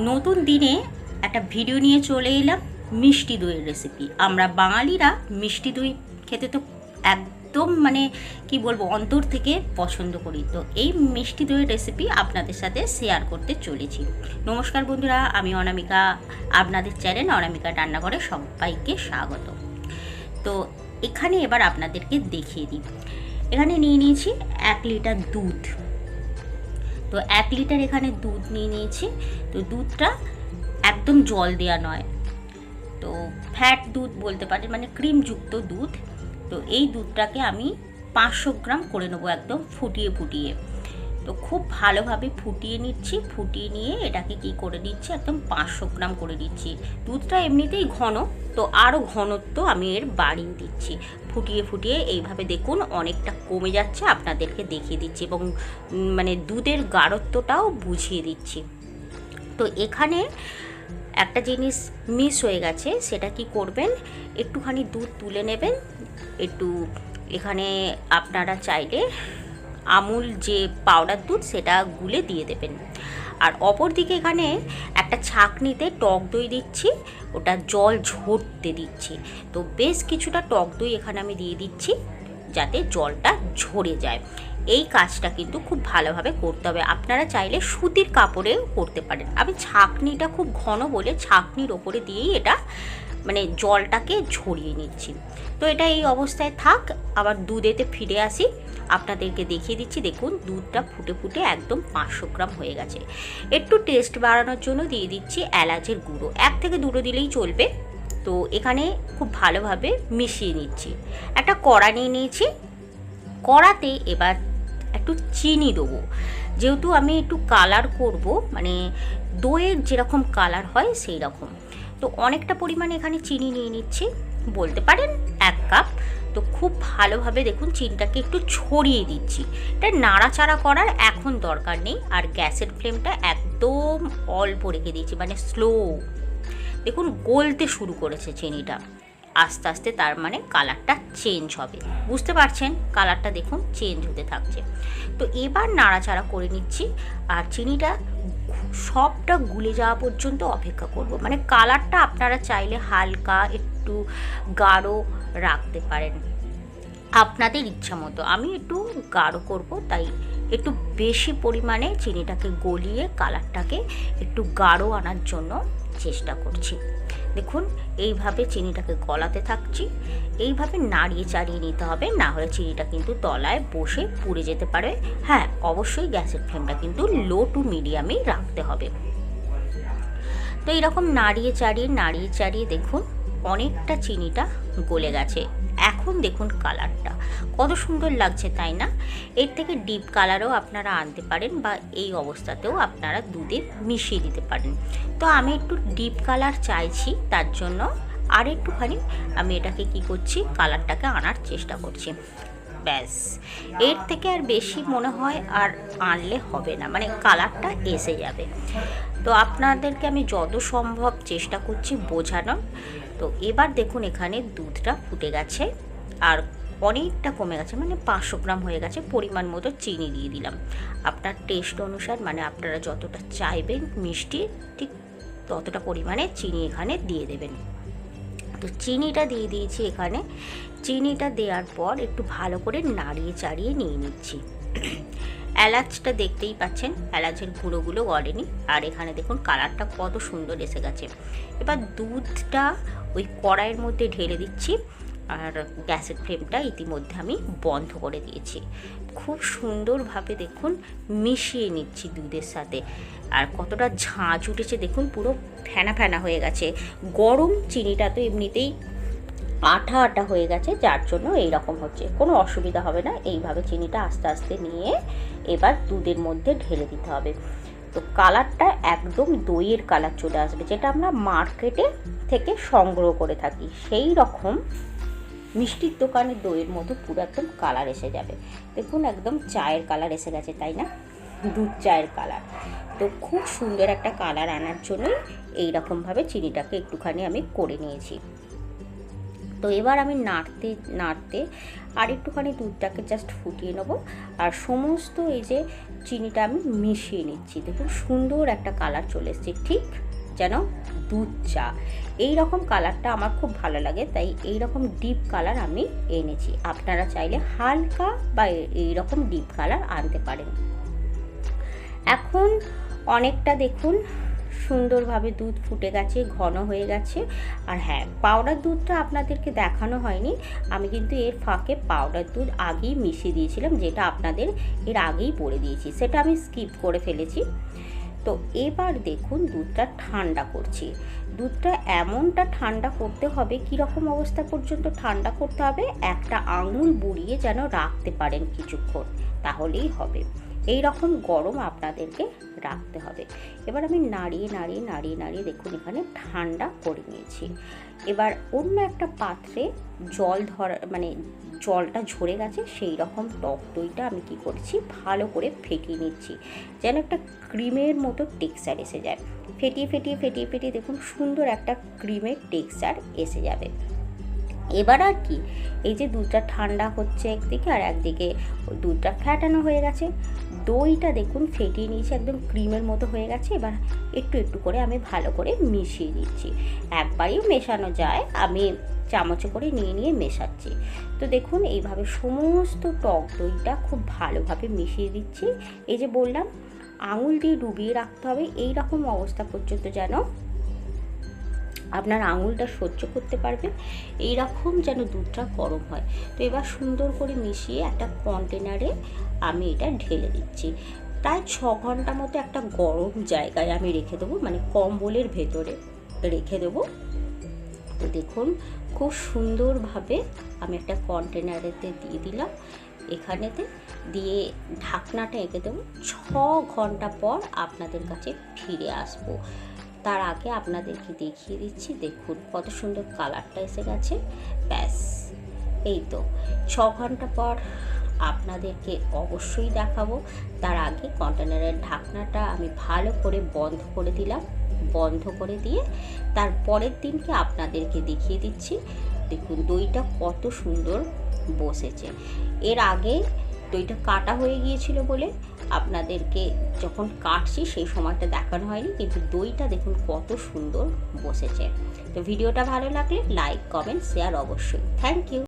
নতুন দিনে একটা ভিডিও নিয়ে চলে এলাম মিষ্টি দইয়ের রেসিপি। আমরা বাঙালিরা মিষ্টি দই খেতে তো একদম কি বলবো, অন্তর থেকে পছন্দ করি। তো এই মিষ্টি দইয়ের রেসিপি আপনাদের সাথে শেয়ার করতে চলেছি। নমস্কার বন্ধুরা, আমি অনামিকা, আপনাদের চ্যানেল অনামিকা রান্নাঘরে সবাইকে স্বাগত। তো এখানে এবার আপনাদেরকে দেখিয়ে দিই। এখানে নিয়ে নিয়েছি 1 লিটার দুধ। তো 1 লিটার এখানে দুধ নিয়ে নিয়েছি। তো দুধটা একদম জল দেওয়া নয়, তো ফ্যাট দুধ বলতে পারেন, ক্রিমযুক্ত দুধ। তো এই দুধটাকে আমি 500 গ্রাম করে নেবো, একদম ফুটিয়ে ফুটিয়ে। তো খুব ভালোভাবে ফুটিয়ে নিচ্ছি, ফুটিয়ে নিয়ে এটাকে কি করে দিচ্ছি, একদম 500 গ্রাম করে দিচ্ছি। দুধটা এমনিতেই ঘন, তো আরও ঘনত্ব আমি এর বাড়িয়ে দিচ্ছি। ফুটিয়ে ফুটিয়ে এইভাবে দেখুন অনেকটা কমে যাচ্ছে, আপনাদেরকে দেখিয়ে দিচ্ছি এবং দুধের গাঢ়ত্বটাও বুঝিয়ে দিচ্ছি। তো এখানে একটা জিনিস মিস হয়ে গেছে, সেটা কি করবেন, একটুখানি দুধ তুলে নেবেন। একটু এখানে আপনারা চাইলে আমুল যে পাউডার দুধ সেটা গুলে দিয়ে দেবেন। আর অপর দিকে এখানে একটা ছাঁকনিতে টক দই দিচ্ছি, ওটা জল ঝরতে দিচ্ছি। তো বেশ কিছুটা টক দই এখানে আমি দিয়ে দিচ্ছি, যাতে জলটা ঝরে যায়। এই কাজটা কিন্তু খুব ভালোভাবে করতে হবে। আপনারা চাইলে সুতির কাপড়েও করতে পারেন। আমি ছাঁকনিটা খুব ঘন বলে ছাঁকনির ওপরে দিয়েই এটা জলটাকে ঝরিয়ে নিচ্ছি। তো এটা এই অবস্থায় থাক, আবার দুধেতে ফিরে আসি, আপনাদেরকে দেখিয়ে দিচ্ছি। দেখুন দুধটা ফুটে ফুটে একদম 500 গ্রাম হয়ে গেছে। একটু টেস্ট বাড়ানোর জন্য দিয়ে দিচ্ছি এলাচের গুঁড়ো, 1 থেকে 2 দিলেই চলবে। তো এখানে খুব ভালোভাবে মিশিয়ে নিচ্ছি। একটা কড়া নিয়ে নিয়েছি, কড়াতে এবার একটু চিনি দেবো। যেহেতু আমি একটু কালার করব, দইয়ের যেরকম কালার হয় সেই রকম। তো অনেকটা পরিমাণে এখানে চিনি নিয়ে নিচ্ছি, বলতে পারেন 1 কাপ। তো খুব ভালোভাবে দেখুন চিনিটাকে একটু ছড়িয়ে দিচ্ছি। এটা নাড়াচাড়া করার এখন দরকার নেই, আর গ্যাসের ফ্লেমটা একদম অল্প রেখে দিয়েছি, স্লো। দেখুন গলতে শুরু করেছে চিনিটা আস্তে আস্তে, তার কালারটা চেঞ্জ হবে, বুঝতে পারছেন? কালারটা দেখুন চেঞ্জ হতে থাকছে। তো এবার নাড়াচাড়া করে নিচ্ছি, আর চিনিটা সবটা গুলে যাওয়া পর্যন্ত অপেক্ষা করব। কালারটা আপনারা চাইলে হালকা একটু গাঢ় রাখতে পারেন আপনাদের ইচ্ছা মতো। আমি একটু গাঢ় করব, তাই একটু বেশি পরিমাণে চিনিটাকে গলিয়ে কালারটাকে একটু গাঢ় আনার জন্য চেষ্টা করছি। দেখুন এইভাবে চিনিটাকে গলাতে থাকছি, এইভাবে নাড়িয়ে চাড়িয়ে নিতে হবে, না হলে চিনিটা কিন্তু তলায় বসে পুড়ে যেতে পারে। হ্যাঁ, অবশ্যই গ্যাসের ফ্লেমটা কিন্তু লো টু মিডিয়ামেই রাখতে হবে। তো এইরকম নাড়িয়ে চাড়িয়ে দেখুন অনেকটা চিনিটা গলে গেছে। এখন দেখুন কালারটা কত সুন্দর লাগছে, তাই না? এর থেকে ডিপ কালারও আপনারা আনতে পারেন, বা এই অবস্থাতেও আপনারা দুধে মিশিয়ে দিতে পারেন। তো আমি একটু ডিপ কালার চাইছি, তার জন্য আর একটুখানি আমি এটাকে কি করছি, কালারটাকে আনার চেষ্টা করছি। ব্যাস, এর থেকে আর বেশি মনে হয় আর আনলে হবে না, কালারটা এসে যাবে। তো আপনাদেরকে আমি যত সম্ভব চেষ্টা করছি বোঝানোর। তো এবার দেখুন এখানে দুধটা ফুটে গেছে আর অনেকটা কমে গেছে, 500 গ্রাম হয়ে গেছে। পরিমাণ মতো চিনি দিয়ে দিলাম, আপনার টেস্ট অনুসার, আপনারা যতটা চাইবেন মিষ্টি, ঠিক ততটা পরিমাণে চিনি এখানে দিয়ে দেবেন। তো চিনিটা দিয়ে দিয়েছি এখানে। চিনিটা দেওয়ার পর একটু ভালো করে নাড়িয়ে চাড়িয়ে নিয়ে নিচ্ছি। এলাচটা দেখতেই পাচ্ছেন, এলাচের গুঁড়োগুলো গলেনি, আর এখানে দেখুন কালারটা কত সুন্দর এসে গেছে। এবার দুধটা ওই কড়াইয়ের মধ্যে ঢেলে দিচ্ছি, আর গ্যাসের ফ্লেমটা ইতিমধ্যে আমি বন্ধ করে দিয়েছি। খুব সুন্দরভাবে দেখুন মিশিয়ে নিচ্ছি দুধের সাথে, আর কতটা ঝাঁঝ উঠেছে দেখুন, পুরো ফেনা ফেনা হয়ে গেছে। গরম চিনিটা তো এমনিতেই আঠা আঠা হয়ে গেছে, যার জন্য এই রকম হচ্ছে। কোনো অসুবিধা হবে না। এইভাবে চিনিটা আস্তে আস্তে নিয়ে এবার দুধের মধ্যে ঢেলে দিতে হবে। তো কালারটা একদম দইয়ের কালার চলে আসবে, যেটা আমরা মার্কেটে থেকে সংগ্রহ করে থাকি, সেই রকম মিষ্টির দোকানের দইয়ের মতো পুরো একদম কালার এসে যাবে। দেখুন একদম চায়ের কালার এসে গেছে, তাই না? দুধ চায়ের কালার। তো খুব সুন্দর একটা কালার আনার জন্যই এইরকমভাবে চিনিটাকে একটুখানি আমি করে নিয়েছি। তো এবার আমি নাড়তে নাড়তে আর একটুখানি দুধটাকে জাস্ট ফুটিয়ে নেবো, আর সমস্ত এই যে চিনিটা আমি মিশিয়ে নিচ্ছি। দেখুন সুন্দর একটা কালার চলে এসছে, ঠিক যেন দুধ চা। এই রকম কালারটা আমার খুব ভালো লাগে, তাই এই রকম ডিপ কালার আমি এনেছি। আপনারা চাইলে হালকা বা এই রকম ডিপ কালার আনতে পারেন। এখন অনেকটা দেখুন সুন্দরভাবে দুধ ফুটে গেছে, ঘন হয়ে গেছে। আর হ্যাঁ, পাউডার দুধটা আপনাদেরকে দেখানো হয়নি, আমি কিন্তু এর ফাঁকে পাউডার দুধ আগেই মিশিয়ে দিয়েছিলাম, যেটা আপনাদের এর আগেই বলে দিয়েছি, সেটা আমি স্কিপ করে ফেলেছি। তো এবার দেখুন দুধটা ঠান্ডা করছি। দুধটা এমনটা ঠান্ডা করতে হবে, কীরকম অবস্থা পর্যন্ত ঠান্ডা করতে হবে, একটা আঙুল বুড়িয়ে যেন রাখতে পারেন কিছুক্ষণ, তাহলেই হবে। এই রকম গরম আপনাদেরকে রাখতে হবে। এবার আমি নাড়িয়ে নাড়িয়ে নাড়িয়ে নাড়িয়ে দেখুন এখানে ঠান্ডা করে নিয়েছি। এবার অন্য একটা পাত্রে জল মানে জলটা ঝরে গেছে, সেই রকম টক দইটা আমি কি করছি, ভালো করে ফেটিয়ে নিচ্ছি, যেন একটা ক্রিমের মতো টেক্সচার এসে যায়। ফেটিয়ে ফেটিয়ে ফেটিয়ে ফেটিয়ে দেখুন সুন্দর একটা ক্রিমের টেক্সচার এসে যাবে। এবার আর কি, এই যে দুধটা ঠান্ডা হচ্ছে একদিকে, আর একদিকে দুধটা ফ্যাটানো হয়ে গেছে। দইটা দেখুন ফেটিয়ে নিয়েছি, একদম ক্রিমের মতো হয়ে গেছে। এবার একটু একটু করে আমি ভালো করে মিশিয়ে দিচ্ছি। একবারেই মেশানো যায়, আমি চামচে করে নিয়ে নিয়ে মেশাচ্ছি। তো দেখুন এইভাবে সমস্ত টক দইটা খুব ভালোভাবে মিশিয়ে দিচ্ছি। এই যে বললাম আঙুল দিয়ে ডুবিয়ে রাখতে হবে, এই রকম অবস্থা পর্যন্ত যেন আপনার আঙুলটা সহ্য করতে পারবে, এই রকম যেন দুধটা গরম হয়। তো এবার সুন্দর করে মিশিয়ে একটা কন্টেনারে আমি এটা ঢেলে দিচ্ছি। প্রায় 6 ঘন্টা মতো একটা গরম জায়গায় আমি রেখে দেবো, মানে কম্বলের ভেতরে রেখে দেবো। তো দেখুন খুব সুন্দরভাবে আমি একটা কন্টেনারেতে দিয়ে দিলাম, এখানেতে দিয়ে ঢাকনাটা এঁকে দেবো। 6 ঘন্টা পর আপনাদের কাছে ফিরে আসবো। তার আগে আপনাদেরকে দেখিয়ে দিচ্ছি, দেখুন কত সুন্দর কালারটা এসে গেছে। ব্যাস, এই তো 6 ঘন্টা পর আপনাদেরকে অবশ্যই দেখাবো। তার আগে কন্টেনারের ঢাকনাটা আমি ভালো করে বন্ধ করে দিলাম। বন্ধ করে দিয়ে তার পরের দিনকে আপনাদেরকে দেখিয়ে দিচ্ছি। দেখুন দইটা কত সুন্দর বসেছে। এর আগে দইটা কাটা হয়ে গিয়েছিল বলে আপনাদেরকে যখন কাটছি সেই সময়টা দেখানো হয়নি, কিন্তু দইটা দেখুন কত সুন্দর বসেছে। তো ভিডিওটা ভালো লাগলে লাইক, কমেন্ট, শেয়ার অবশ্যই। Thank you.